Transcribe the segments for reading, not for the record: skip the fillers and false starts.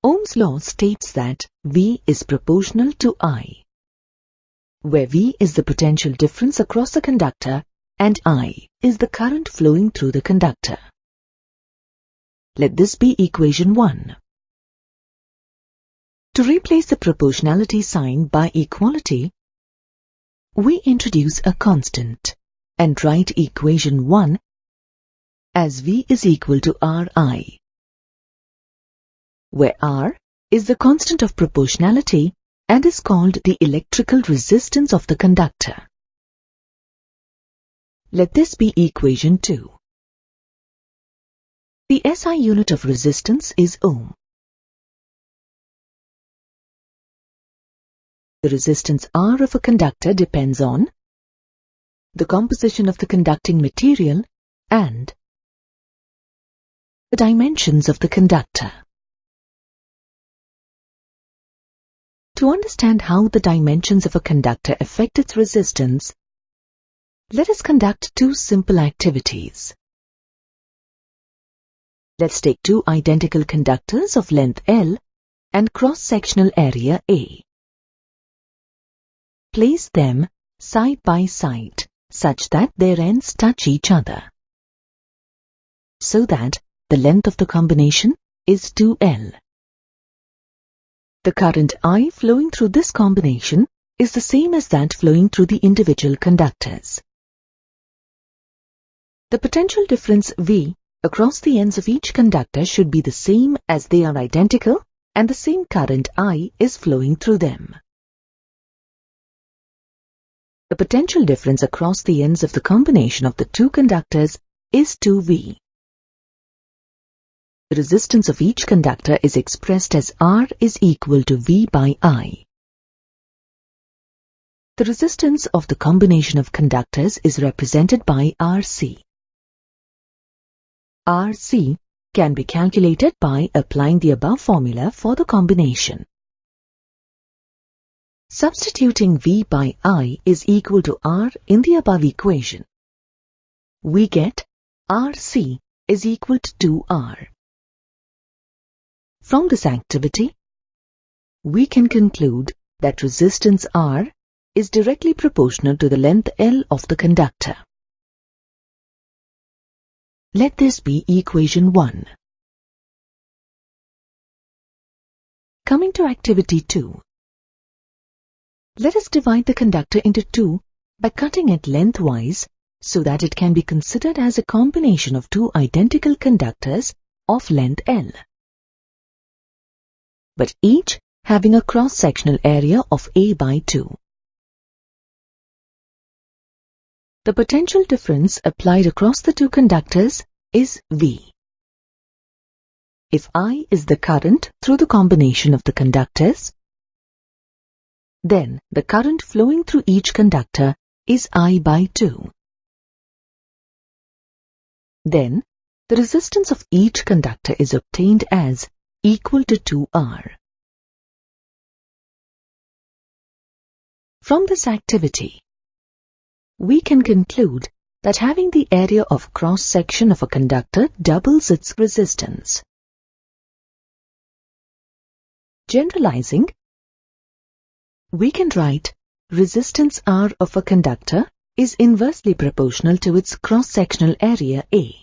Ohm's law states that V is proportional to I, where V is the potential difference across the conductor and I is the current flowing through the conductor. Let this be equation 1. To replace the proportionality sign by equality, we introduce a constant and write equation 1 as V is equal to Ri, where R is the constant of proportionality and is called the electrical resistance of the conductor. Let this be equation 2. The SI unit of resistance is ohm. The resistance R of a conductor depends on the composition of the conducting material and the dimensions of the conductor. To understand how the dimensions of a conductor affect its resistance, let us conduct two simple activities. Let's take two identical conductors of length L and cross-sectional area A. Place them side by side such that their ends touch each other, so that the length of the combination is 2L. The current I flowing through this combination is the same as that flowing through the individual conductors. The potential difference V across the ends of each conductor should be the same as they are identical and the same current I is flowing through them. The potential difference across the ends of the combination of the two conductors is 2V. The resistance of each conductor is expressed as R is equal to V by I. The resistance of the combination of conductors is represented by RC. RC can be calculated by applying the above formula for the combination. Substituting V by I is equal to R in the above equation, we get RC is equal to 2R. From this activity, we can conclude that resistance R is directly proportional to the length L of the conductor. Let this be equation 1. Coming to activity 2. Let us divide the conductor into two by cutting it lengthwise so that it can be considered as a combination of two identical conductors of length L, but each having a cross-sectional area of A by 2. The potential difference applied across the two conductors is V. If I is the current through the combination of the conductors, then the current flowing through each conductor is I by 2. Then, the resistance of each conductor is obtained as equal to 2R. From this activity, we can conclude that having the area of cross-section of a conductor doubles its resistance. Generalizing, we can write resistance R of a conductor is inversely proportional to its cross-sectional area A.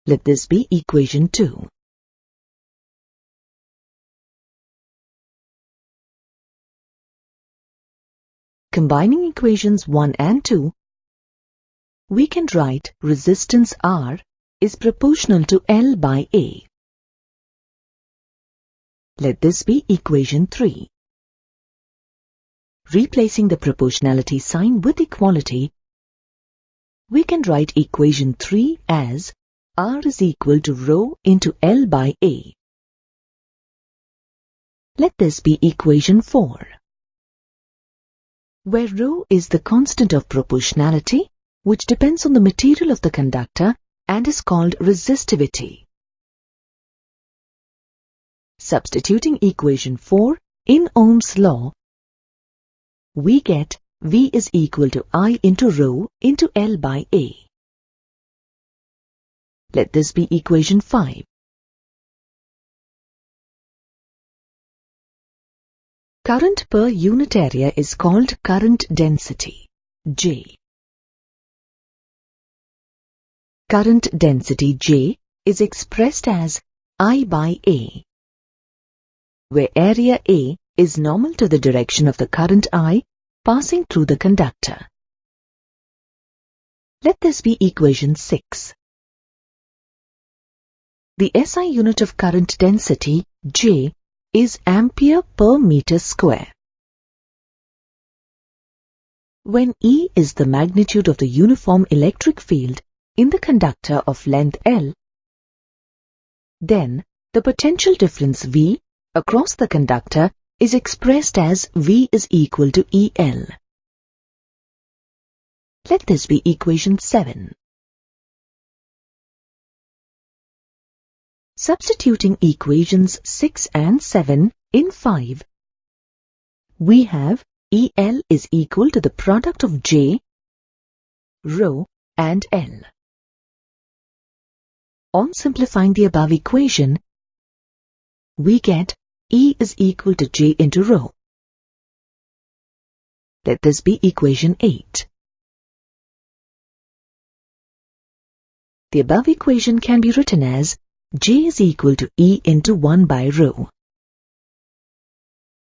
Let this be equation 2. Combining equations 1 and 2, we can write resistance R is proportional to L by A. Let this be equation 3. Replacing the proportionality sign with equality, we can write equation 3 as R is equal to rho into L by A. Let this be equation 4, where rho is the constant of proportionality, which depends on the material of the conductor and is called resistivity. Substituting equation 4 in Ohm's law, we get V is equal to I into rho into L by A. Let this be equation 5. Current per unit area is called current density, J. Current density J is expressed as I by A, where area A is normal to the direction of the current I passing through the conductor. Let this be equation 6. The SI unit of current density, J, is ampere per meter square. When E is the magnitude of the uniform electric field in the conductor of length L, then the potential difference V across the conductor is expressed as V is equal to EL. Let this be equation 7. Substituting equations 6 and 7 in 5, we have EL is equal to the product of J, rho and L. On simplifying the above equation, we get E is equal to J into rho. Let this be equation 8. The above equation can be written as J is equal to E into 1 by rho.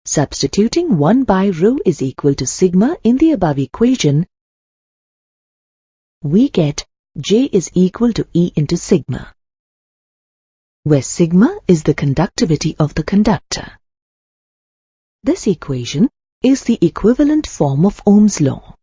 Substituting 1 by rho is equal to sigma in the above equation, we get J is equal to E into sigma, where sigma is the conductivity of the conductor. This equation is the equivalent form of Ohm's law.